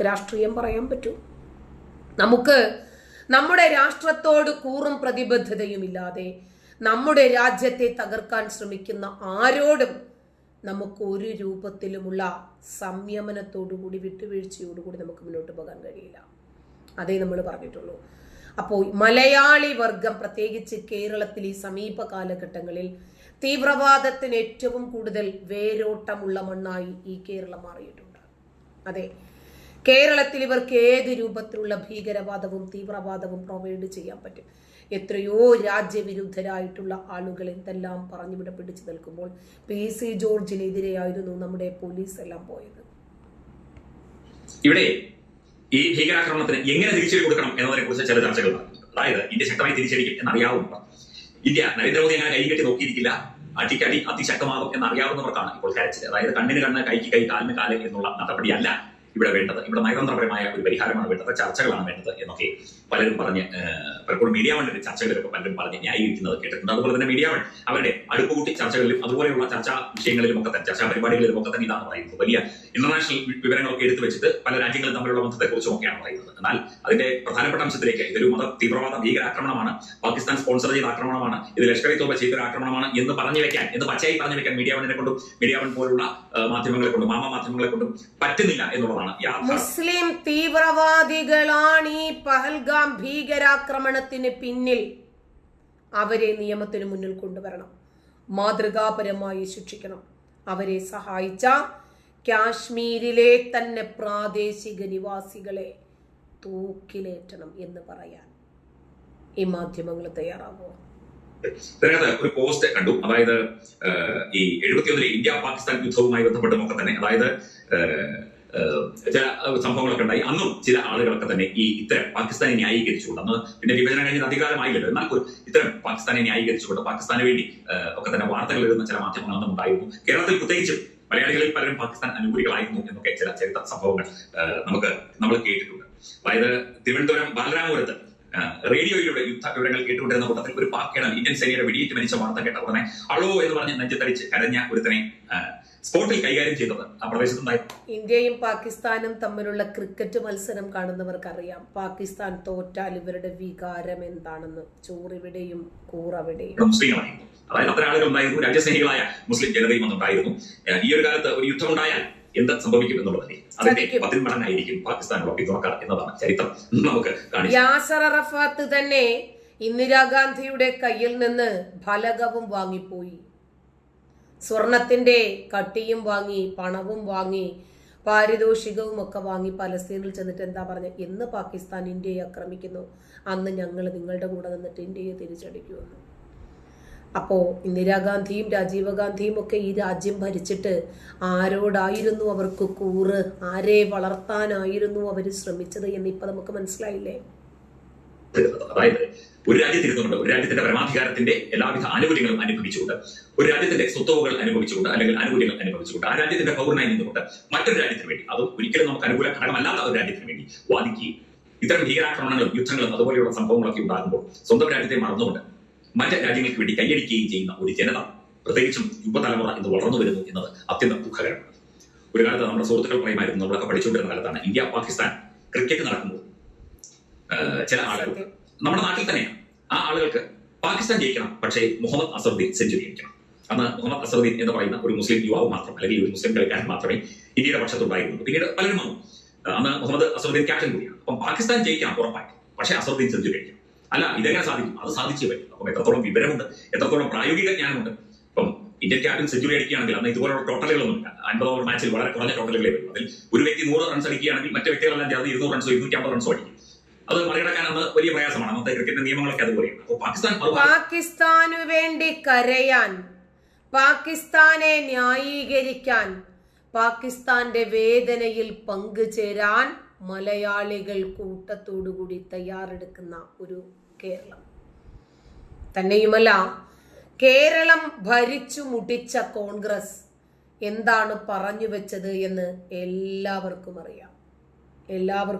രാഷ്ട്രീയം പറയാൻ പറ്റൂ. നമുക്ക് നമ്മുടെ രാഷ്ട്രത്തോട് കൂറും പ്രതിബദ്ധതയുമില്ലാതെ നമ്മുടെ രാജ്യത്തെ തകർക്കാൻ ശ്രമിക്കുന്ന ആരോടും നമുക്ക് ഒരു രൂപത്തിലുമുള്ള സംയമനത്തോടുകൂടി വിട്ടുവീഴ്ചയോടുകൂടി നമുക്ക് മുന്നോട്ട് പോകാൻ കഴിയില്ല. അതേ നമ്മൾ പറഞ്ഞിട്ടുള്ളൂ. അപ്പോൾ മലയാളി വർഗം, പ്രത്യേകിച്ച് കേരളത്തിൽ ഈ സമീപ കാലഘട്ടങ്ങളിൽ തീവ്രവാദത്തിന് ഏറ്റവും കൂടുതൽ വേരോട്ടമുള്ള മണ്ണായി ഈ കേരളം മാറിയിട്ടുണ്ട്. അതെ, കേരളത്തിൽ ഇവർക്ക് ഏത് രൂപത്തിലുള്ള ഭീകരവാദവും തീവ്രവാദവും പ്രൊവൈഡ് ചെയ്യാൻ പറ്റും. എത്രയോ രാജ്യവിരുദ്ധരായിട്ടുള്ള ആളുകൾ എന്തെല്ലാം പറഞ്ഞിവിടെ പിടിച്ചു നിൽക്കുമ്പോൾ PC ജോർജിനെതിരെയായിരുന്നു നമ്മുടെ പോലീസ് എല്ലാം പോയത്. ഇവിടെ ഈ ഭീകരാക്രമണത്തിന് എങ്ങനെ തിരിച്ചടി കൊടുക്കണം എന്നതിനെ കുറിച്ച് ചില ചർച്ചകൾ നടക്കുന്നുണ്ട്. അതായത് ഇന്ത്യ ശക്തമായി തിരിച്ചടിക്കും എന്നറിയാവുന്നവർ, ഇന്ത്യ നരേന്ദ്രമോദി അങ്ങനെ കൈകെട്ടി നോക്കിയിരിക്കില്ല, അടിക്കടി അതിശക്തമാകും എന്നറിയാവുന്നവർക്കാണ് ഇപ്പോൾ കരച്ചിൽ. അതായത് കണ്ണിന് കണ്ണ്, കൈക്ക് കൈ, കാലിന് കാല് എന്നുള്ള നടപടിയല്ല ഇവിടെ വേണ്ടത്. ഇവിടെ നയതന്ത്രപരമായ ഒരു പരിഹാരമാണ് വേണ്ടത്, ചർച്ചകളാണ് വേണ്ടത് എന്നൊക്കെ പലരും പറഞ്ഞ്, പലപ്പോഴും മീഡിയ വണ്ണിന്റെ ചർച്ചകളിലൊക്കെ പലരും പറഞ്ഞ് ന്യായീകരിക്കുന്നത് കേട്ടിട്ടുണ്ട്. അതുപോലെ തന്നെ മീഡിയ വൺ അവരുടെ അടുപ്പുകൂട്ടി ചർച്ചകളിലും അതുപോലെയുള്ള ചർച്ചാ വിഷയങ്ങളിലും ഒക്കെ തന്നെ, ചർച്ചാ പരിപാടികളിലും ഒക്കെ തന്നെ ഇതാണ് പറയുന്നത്. വലിയ ഇന്റർനാഷണൽ വിവരങ്ങളൊക്കെ എടുത്തു വെച്ചിട്ട് പല രാജ്യങ്ങളും തമ്മിലുള്ള ബന്ധത്തെക്കുറിച്ചും ഒക്കെയാണ് പറയുന്നത്. എന്നാൽ അതിന്റെ പ്രധാനപ്പെട്ട അംശത്തിലേക്ക് ഇതൊരു മത തീവ്രവാദ ഭീകരാക്രമണമാണ്, പാകിസ്ഥാൻ സ്പോൺസർ ചെയ്ത ആക്രമണമാണ്, ഇത് ലഷ്കർ ഇ തോബ ചെയ്തൊരു ആക്രമണമാണ് എന്ന് പറഞ്ഞു വെക്കാൻ, എന്ന് പച്ചയായി പറഞ്ഞു വെക്കാൻ മീഡിയ വണ്ണിനെ കൊണ്ടും മീഡിയ വൺ പോലുള്ള മാധ്യമങ്ങളെ കൊണ്ടും മാധ്യമങ്ങളെ കൊണ്ടും പറ്റുന്നില്ല എന്നുള്ളതാണ്. മുസ്ലിം തീവ്രവാദികളാണ് ഈ പഹൽഗാം ഭീകരാക്രമണത്തിന് പിന്നിൽ. അവരെ നിയമത്തിന് മുന്നിൽ കൊണ്ടുവരണം, മാതൃകാപരമായി ശിക്ഷിക്കണം. അവരെ സഹായിച്ച കാശ്മീരിലെ തന്നെ പ്രാദേശിക നിവാസികളെ തൂക്കിലേറ്റണം എന്ന് പറയാൻ ഈ മാധ്യമങ്ങൾ തയ്യാറാകുമോ? ഇതിനകത്ത് ഒരു പോസ്റ്റ് കണ്ടു. അതായത് ഈ 71 ഇന്ത്യ പാകിസ്ഥാൻ യുദ്ധവുമായി ബന്ധപ്പെട്ടുമൊക്കെ തന്നെ, അതായത് ചില സംഭവങ്ങളൊക്കെ ഉണ്ടായി. അന്നും ചില ആളുകളൊക്കെ തന്നെ ഈ ഇത്തരം പാകിസ്ഥാനെ ന്യായീകരിച്ചുകൊണ്ട്, അന്ന് പിന്നെ വിഭജനം കഴിഞ്ഞ അധികാരമായില്ലല്ലോ, എന്നാൽ ഇത്തരം പാകിസ്ഥാനെ ന്യായീകരിച്ചുകൊണ്ട് പാകിസ്ഥാന് വേണ്ടി ഒക്കെ തന്നെ വാർത്തകൾ എഴുതുന്ന ചില മാധ്യമങ്ങൾ അന്നും ഉണ്ടായിരുന്നു. കേരളത്തിൽ പ്രത്യേകിച്ചും മലയാളികളിൽ പലരും പാകിസ്ഥാൻ അനുകൂലികളായിരുന്നു എന്നൊക്കെ ചില ചരിത്ര സംഭവങ്ങൾ നമ്മൾ കേട്ടിട്ടുണ്ട്. അതായത് തിരുവനന്തപുരം ബാലരാമപുരത്ത് റേഡിയോയിലൂടെ യുദ്ധ വിവരങ്ങൾ കേട്ടുകൊണ്ടിരുന്ന കൂട്ടത്തിൽ ഒരു പാക് കേണൽ ഇന്ത്യൻ സേനയുടെ വെടിയേറ്റ് മരിച്ച വാർത്ത കേട്ട ഉടനെ അളോ എന്ന് പറഞ്ഞ് നെഞ്ചത്തടിച്ച് കരഞ്ഞ ഒരുത്തനെ സ്പോട്ടിൽ കൈകാര്യം ചെയ്തത് ആ പ്രദേശത്തുണ്ടായിരുന്നു. ഇന്ത്യയും പാകിസ്ഥാനും തമ്മിലുള്ള ക്രിക്കറ്റ് മത്സരം കാണുന്നവർക്കറിയാം, പാകിസ്ഥാൻ തോറ്റാൽ ഇവരുടെ വികാരം എന്താണെന്ന്. ചോറിവിടെയും കൂറവിടെയും. മുസ്ലിങ്ങളായിരുന്നു, അതായത് അത്ര ആളുകൾ ഉണ്ടായിരുന്നു, രാജ്യസ്നേഹികളായ മുസ്ലിം ജനതയും അന്നുണ്ടായിരുന്നു. ഈ ഒരു കാലത്ത് ഒരു യുദ്ധം ഉണ്ടായാൽ എന്ത് സംഭവിക്കും എന്നുള്ളതല്ലേ, അതിന്റെ 10 മടങ്ങായിരിക്കും പാകിസ്ഥാനുള്ള പിന്തുണക്കാർ എന്നതാണ് ചരിത്രം നമുക്ക് കാണിച്ചത്. യാസർ അറഫാത്ത് തന്നെ ഇന്ദിരാഗാന്ധിയുടെ കയ്യിൽ നിന്ന് ഫലകവും വാങ്ങിപ്പോയി, സ്വർണത്തിന്റെ കട്ടിയും വാങ്ങി, പണവും വാങ്ങി, പാരിതോഷികവും ഒക്കെ വാങ്ങി പലസ്തീനിൽ ചെന്നിട്ട് എന്താ പറഞ്ഞ, എന്ന് പാകിസ്ഥാൻ ഇന്ത്യയെ ആക്രമിക്കുന്നു അന്ന് ഞങ്ങൾ നിങ്ങളുടെ കൂടെ നിന്നിട്ട് ഇന്ത്യയെ തിരിച്ചടിക്കുമെന്ന്. അപ്പോ ഇന്ദിരാഗാന്ധിയും രാജീവ് ഗാന്ധിയും ഒക്കെ ഈ രാജ്യം ഭരിച്ചിട്ട് ആരോടായിരുന്നു അവർക്ക് കൂറ്, ആരെ വളർത്താനായിരുന്നു അവർ ശ്രമിച്ചത് എന്ന് ഇപ്പൊ നമുക്ക് മനസ്സിലായില്ലേ? അതായത് ഒരു രാജ്യത്തിരുന്നുകൊണ്ട്, ഒരു രാജ്യത്തിന്റെ പരമാധികാരത്തിന്റെ എല്ലാവിധ ആനുകൂല്യങ്ങളും അനുഭവിച്ചുകൊണ്ട്, ഒരു രാജ്യത്തിന്റെ സ്വത്തുവകൾ അനുഭവിച്ചുകൊണ്ട് അല്ലെങ്കിൽ ആനുകൂല്യങ്ങൾ അനുഭവിച്ചുകൊണ്ട്, ആ രാജ്യത്തിന്റെ പൗരനായി നിന്നുകൊണ്ട് മറ്റൊരു രാജ്യത്തിന് വേണ്ടി, അതും ഒരിക്കലും നമുക്ക് അനുകൂല ഘടകമല്ലാത്ത ഒരു രാജ്യത്തിന് വേണ്ടി വാദിക്കുകയും ഇത്തരം ഭീകരാക്രമണങ്ങളും യുദ്ധങ്ങളും അതുപോലെയുള്ള സംഭവങ്ങളൊക്കെ ഉണ്ടാകുമ്പോൾ സ്വന്തം രാജ്യത്തെ മറന്നുകൊണ്ട് മറ്റ് രാജ്യങ്ങൾക്ക് വേണ്ടി കൈയടിക്കുകയും ചെയ്യുന്ന ഒരു ജനത, പ്രത്യേകിച്ചും യുവതലമുറ ഇന്ന് വളർന്നു വരുന്നു എന്നത് അത്യന്തം ദുഃഖകരമാണ്. ഒരു കാലത്ത് നമ്മുടെ സുഹൃത്തുക്കൾ പറയുമായിരുന്നു, നമ്മളൊക്കെ പഠിച്ചുകൊണ്ടിരുന്ന കാലത്താണ്, ഇന്ത്യ പാകിസ്ഥാൻ ക്രിക്കറ്റ് നടക്കുമ്പോൾ ചില ആളുകൾ നമ്മുടെ നാട്ടിൽ തന്നെയാണ്, ആ ആളുകൾക്ക് പാകിസ്ഥാൻ ജയിക്കണം, പക്ഷേ മുഹമ്മദ് അസറുദ്ദീൻ സെഞ്ചുറി അടിക്കണം. അന്ന് മുഹമ്മദ് അസറുദ്ദീൻ എന്ന് പറയുന്ന ഒരു മുസ്ലിം യുവാവ് മാത്രം, അല്ലെങ്കിൽ ഒരു മുസ്ലിം കളിക്കാരൻ മാത്രമേ ഇന്ത്യയുടെ പക്ഷത്തുണ്ടായിരുന്നു. പിന്നീട് പലരും വന്നു. അന്ന് മുഹമ്മദ് അസറുദ്ദീൻ ക്യാപ്റ്റൻ കൂടിയാണ്. അപ്പം പാകിസ്ഥാൻ ജയിക്കണം ഉറപ്പായിട്ട്, പക്ഷേ അസറുദ്ദീൻ സെഞ്ചുറി അടിക്കണം. അല്ല, ഇതെങ്ങനെ സാധിക്കും? അത് സാധിച്ചേ പറ്റും. അപ്പം എത്രത്തോളം വിവരമുണ്ട്, എത്രത്തോളം പ്രായോഗിക ജ്ഞാനമുണ്ട്. ഇപ്പം ഇന്ത്യൻ ക്യാപ്റ്റൻ സെഞ്ചുറി അടിക്കുകയാണെങ്കിൽ അന്ന് ഇതുപോലുള്ള ടോട്ടലുകളൊന്നുമില്ല. 50 ഓവർ മാച്ചിൽ വളരെ കുറഞ്ഞ ടോട്ടലുകളേ വരും. അതിൽ ഒരു വ്യക്തി 100 റൺസ് അടിക്കുകയാണെങ്കിൽ മറ്റു വ്യക്തികളെല്ലാം ചേർന്ന് 200 റൺസോ 250 റൺസോ അടിക്കും. അത് മറികടക്കാൻ അന്ന് വലിയ പ്രയാസമാണ്. അന്നത്തെ ക്രിക്കറ്റ് നിയമങ്ങളൊക്കെ അതുപോലെയാണ്. അപ്പോൾ പാകിസ്ഥാനു വേണ്ടി കരയാൻ, പാകിസ്ഥാനെ ന്യായീകരിക്കാൻ, പാകിസ്ഥാന്റെ വേദനയിൽ പങ്കുചേരാൻ മലയാളികൾ കൂട്ടത്തോടുകൂടി തയ്യാറെടുക്കുന്ന ഒരു കേരളം. തന്നെയുമല്ല, കേരളം ഭരിച്ചു മുടിച്ച കോൺഗ്രസ് എന്താണ് പറഞ്ഞു വെച്ചത് എന്ന് എല്ലാവർക്കും അറിയാം.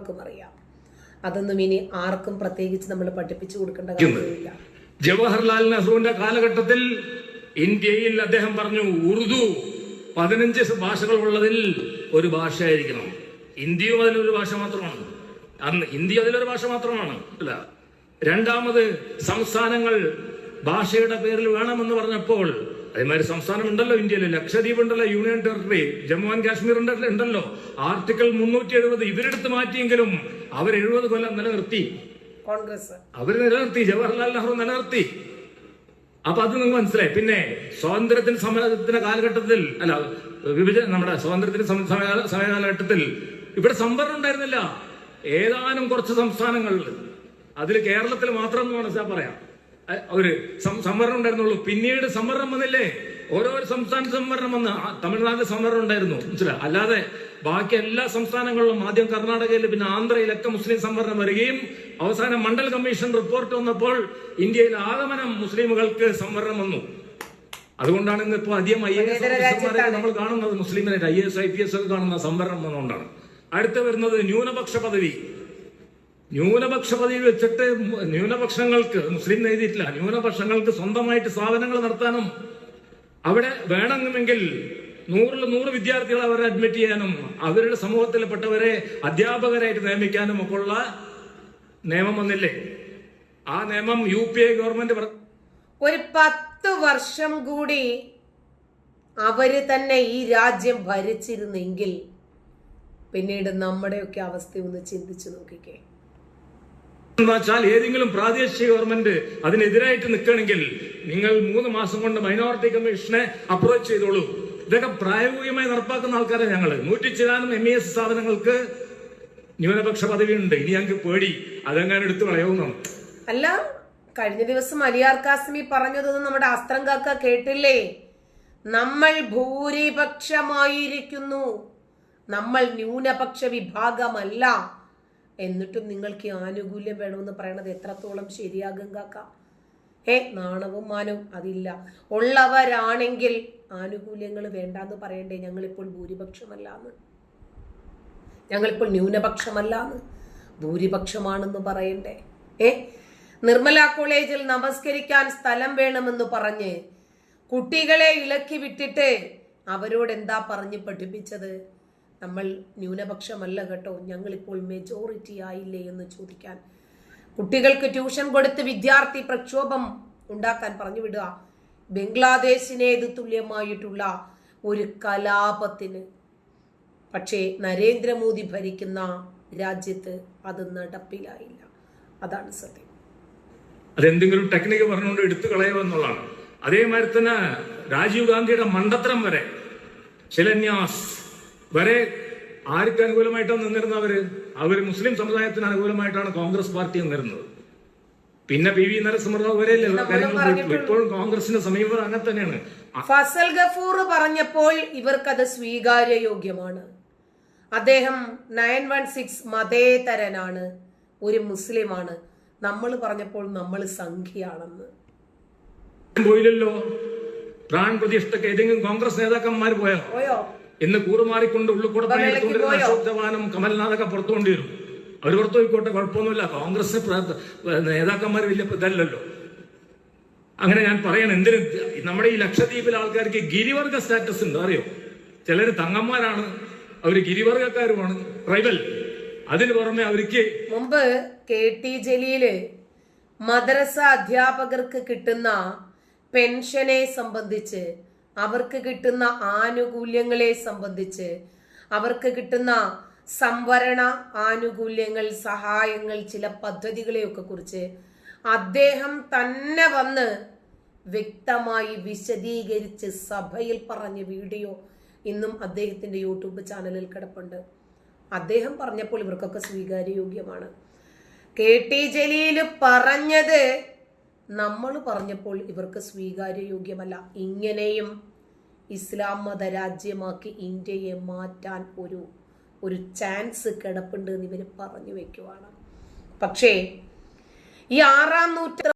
അതൊന്നും ഇനി ആർക്കും പ്രത്യേകിച്ച് നമ്മൾ പഠിപ്പിച്ചു കൊടുക്കേണ്ട കാര്യമില്ല. ജവഹർലാൽ നെഹ്റുവിന്റെ കാലഘട്ടത്തിൽ ഇന്ത്യയിൽ അദ്ദേഹം പറഞ്ഞു, ഉറുദു 15 ഭാഷകൾ ഉള്ളതിൽ ഒരു ഭാഷയായിരിക്കണം. ഇന്ത്യയും അതിലൊരു ഭാഷ മാത്രമാണ്. അന്ന് ഹിന്ദി അതിലൊരു ഭാഷ മാത്രമാണ്. അല്ല, രണ്ടാമത് സംസ്ഥാനങ്ങൾ ഭാഷയുടെ പേരിൽ വേണമെന്ന് പറഞ്ഞപ്പോൾ അതേമാതിരി സംസ്ഥാനം ഉണ്ടല്ലോ ഇന്ത്യയിൽ, ലക്ഷദ്വീപ് ഉണ്ടല്ലോ, union territory, Jammu and Kashmir ഉണ്ടല്ലോ. ആർട്ടിക്കിൾ 370 ഇവരെടുത്ത് മാറ്റിയെങ്കിലും അവർ 70 കൊല്ലം നിലനിർത്തി. കോൺഗ്രസ് അവർ നിലനിർത്തി, ജവഹർലാൽ നെഹ്റു നിലനിർത്തി. അപ്പൊ അത് നിങ്ങൾക്ക് മനസ്സിലായി. പിന്നെ സ്വാതന്ത്ര്യത്തിന് സമരത്തിന്റെ കാലഘട്ടത്തിൽ, അല്ല നമ്മുടെ സ്വാതന്ത്ര്യത്തിന് സമയകാലഘട്ടത്തിൽ ഇവിടെ സംവരണം ഉണ്ടായിരുന്നില്ല. ഏതാനും കുറച്ച് സംസ്ഥാനങ്ങളിൽ, അതിൽ കേരളത്തിൽ മാത്രം എന്ന് മനസ്സിലാ പറയാം, ഒരു സംവരണം ഉണ്ടായിരുന്നുള്ളൂ. പിന്നീട് സംവരണം വന്നില്ലേ, ഓരോ സംസ്ഥാനത്ത് സംവരണം വന്ന്. തമിഴ്നാട്ടിൽ സംവരണം ഉണ്ടായിരുന്നു, മനസ്സിലായി. അല്ലാതെ ബാക്കി എല്ലാ സംസ്ഥാനങ്ങളിലും, ആദ്യം കർണാടകയിൽ, പിന്നെ ആന്ധ്രയിലൊക്കെ മുസ്ലിം സംവരണം വരികയും അവസാനം മണ്ഡൽ കമ്മീഷൻ റിപ്പോർട്ട് വന്നപ്പോൾ ഇന്ത്യയിൽ ആഗമനം മുസ്ലിമുകൾക്ക് സംവരണം വന്നു. അതുകൊണ്ടാണ് ഇന്നിപ്പോ അധികം IAS ഓഫീസർമാരെ നമ്മൾ കാണുന്നത് മുസ്ലിമിനായിട്ട്, IAS IPS ഒക്കെ കാണുന്ന സംവരണം വന്നുകൊണ്ടാണ്. അടുത്ത് വരുന്നത് ന്യൂനപക്ഷ പദവി. ന്യൂനപക്ഷ പദവി വെച്ചിട്ട് ന്യൂനപക്ഷങ്ങൾക്ക്, മുസ്ലിം എഴുതിയിട്ടില്ല, ന്യൂനപക്ഷങ്ങൾക്ക് സ്വന്തമായിട്ട് സ്ഥാപനങ്ങൾ നടത്താനും അവിടെ വേണമെങ്കിൽ 100 വിദ്യാർത്ഥികളെ അവരെ അഡ്മിറ്റ് ചെയ്യാനും അവരുടെ സമൂഹത്തിൽപ്പെട്ടവരെ അധ്യാപകരായിട്ട് നിയമിക്കാനും ഒക്കെ ഉള്ള നിയമം വന്നില്ലേ? ആ നിയമം UPA ഗവൺമെന്റ് ഒരു 10 വർഷം കൂടി അവര് തന്നെ ഈ രാജ്യം ഭരിച്ചിരുന്നെങ്കിൽ പിന്നീട് നമ്മുടെയൊക്കെ അവസ്ഥ ഒന്ന് ചിന്തിച്ചു നോക്കിക്കേ. വെച്ചാൽ ഏതെങ്കിലും പ്രാദേശിക ഗവൺമെന്റ് അതിനെതിരായിട്ട് നിൽക്കണമെങ്കിൽ നിങ്ങൾ 3 മാസം കൊണ്ട് മൈനോറിറ്റി കമ്മീഷനെ അപ്രോച്ച് ചെയ്തോളൂ. ഇതൊക്കെ പ്രായോഗികമായി നടപ്പാക്കുന്ന ആൾക്കാരെ ഞങ്ങള്. 100 MES സ്ഥാപനങ്ങൾക്ക് ന്യൂനപക്ഷ പദവി ഉണ്ട്. ഇനി ഞങ്ങൾക്ക് പേടി അതെങ്ങാനും എടുത്തു കളയുന്നു. അല്ല, കഴിഞ്ഞ ദിവസം അലിയാർ കാസിമി പറഞ്ഞതൊന്നും നമ്മുടെ അസ്ത്രം കാക്ക കേട്ടില്ലേ? നമ്മൾ ഭൂരിപക്ഷമായിരിക്കുന്നു, നമ്മൾ ന്യൂനപക്ഷ വിഭാഗമല്ല, എന്നിട്ടും നിങ്ങൾക്ക് ആനുകൂല്യം വേണമെന്ന് പറയണത് എത്രത്തോളം ശരിയാകും കാക്ക? നാണവും മാനവും അതില്ല. ഉള്ളവരാണെങ്കിൽ ആനുകൂല്യങ്ങൾ വേണ്ടാന്ന് പറയണ്ടേ? ഞങ്ങളിപ്പോൾ ഭൂരിപക്ഷമല്ലാന്ന്, ഞങ്ങളിപ്പോൾ ന്യൂനപക്ഷമല്ലാന്ന്, ഭൂരിപക്ഷമാണെന്ന് പറയണ്ടേ? നിർമ്മല കോളേജിൽ നമസ്കരിക്കാൻ സ്ഥലം വേണമെന്ന് പറഞ്ഞ് കുട്ടികളെ ഇളക്കി വിട്ടിട്ട് അവരോട് എന്താ പറഞ്ഞ് പഠിപ്പിച്ചത്? നമ്മൾ ന്യൂനപക്ഷമല്ല കേട്ടോ, ഞങ്ങളിപ്പോൾ മെജോറിറ്റി ആയില്ലേ എന്ന് ചോദിക്കാൻ. കുട്ടികൾക്ക് ട്യൂഷൻ കൊടുത്ത് വിദ്യാർത്ഥി പ്രക്ഷോഭം ഉണ്ടാക്കാൻ പറഞ്ഞു വിടുക. ബംഗ്ലാദേശിനേത് തുല്യമായിട്ടുള്ള ഒരു കലാപത്തിന്. പക്ഷേ നരേന്ദ്രമോദി ഭരിക്കുന്ന രാജ്യത്ത് അത് നടപ്പിലായില്ല. അതാണ് സത്യം. അതെന്തെങ്കിലും ടെക്നിക്ക് പറഞ്ഞുകൊണ്ട് എടുത്തു കളയുമെന്നുള്ളതാണ്. അതേമാതിരി തന്നെ രാജീവ് ഗാന്ധിയുടെ മണ്ടത്തരം വരെ, ശിലാന്യാസ് വരെ ആർക്ക് അനുകൂലമായിട്ടാണ് നിന്നിരുന്നവര്? അവര് മുസ്ലിം സമുദായത്തിന് അനുകൂലമായിട്ടാണ് കോൺഗ്രസ് പാർട്ടി നിന്നിരുന്നത്. പിന്നെ PV നരസിംഹറാവു വരെയല്ലേ ഇപ്പോഴും കോൺഗ്രസിന്റെ സമീപനം അങ്ങനെ തന്നെയാണ്. ഫസൽ ഗഫൂർ പറഞ്ഞപ്പോൾ ഇവർക്കത് സ്വീകാര്യയോഗ്യമാണ്. അദ്ദേഹം 916 മതേതരനാണ്, ഒരു മുസ്ലിമാണ്. നമ്മൾ പറഞ്ഞപ്പോൾ നമ്മൾ സംഖ്യയാണെന്ന് പോയില്ലല്ലോ. പ്രാൺ പ്രതിഷ്ഠക്ക് ഏതെങ്കിലും കോൺഗ്രസ് നേതാക്കന്മാർ പോയോ? ഇന്ന് കൂറുമാറിക്കൊണ്ട് ഉള്ളിക്കൂടെ പണിയെടുത്തുകൊണ്ടിരുന്ന അശോക് ചവാനും കമൽനാഥൊക്കെ പുറത്തുകൊണ്ടി വരും. അവർ പുറത്തു പോയിക്കോട്ടെ, കുഴപ്പമൊന്നുമില്ല. കോൺഗ്രസ് നേതാക്കന്മാർ വലിയ ഇതല്ലല്ലോ. അങ്ങനെ ഞാൻ പറയണം. എന്തിന് നമ്മുടെ ഈ ലക്ഷദ്വീപിലെ ആൾക്കാർക്ക് ഗിരിവർഗ സ്റ്റാറ്റസ് ഉണ്ട്, അറിയോ? ചിലര് തങ്ങന്മാരാണ്, അവര് ഗിരിവർഗക്കാരുമാണ്, ട്രൈബൽ. അതിന് പുറമെ അവർക്ക് മുമ്പ് KT ജലീല് മദ്രസ അധ്യാപകർക്ക് കിട്ടുന്ന പെൻഷനെ സംബന്ധിച്ച്, അവർക്ക് കിട്ടുന്ന ആനുകൂല്യങ്ങളെ സംബന്ധിച്ച്, അവർക്ക് കിട്ടുന്ന സംവരണ ആനുകൂല്യങ്ങൾ, സഹായങ്ങൾ, ചില പദ്ധതികളെയൊക്കെ കുറിച്ച് അദ്ദേഹം തന്നെ വന്ന് വ്യക്തമായി വിശദീകരിച്ച് സഭയിൽ പറഞ്ഞ വീഡിയോ ഇന്നും അദ്ദേഹത്തിന്റെ യൂട്യൂബ് ചാനലിൽ കിടപ്പുണ്ട്. അദ്ദേഹം പറഞ്ഞപ്പോൾ ഇവർക്കൊക്കെ സ്വീകാര്യയോഗ്യമാണ്. KT ജലീല് പറഞ്ഞത് നമ്മൾ പറഞ്ഞപ്പോൾ ഇവർക്ക് സ്വീകാര്യയോഗ്യമല്ല. ഇങ്ങനെയും ഇസ്ലാം മത രാജ്യമാക്കി ഇന്ത്യയെ മാറ്റാൻ ഒരു ചാൻസ് കിടപ്പുണ്ട് എന്ന് ഇവർ പറഞ്ഞു വെക്കുവാണ്. പക്ഷേ ഈ 6-ാം നൂറ്റാണ്ട്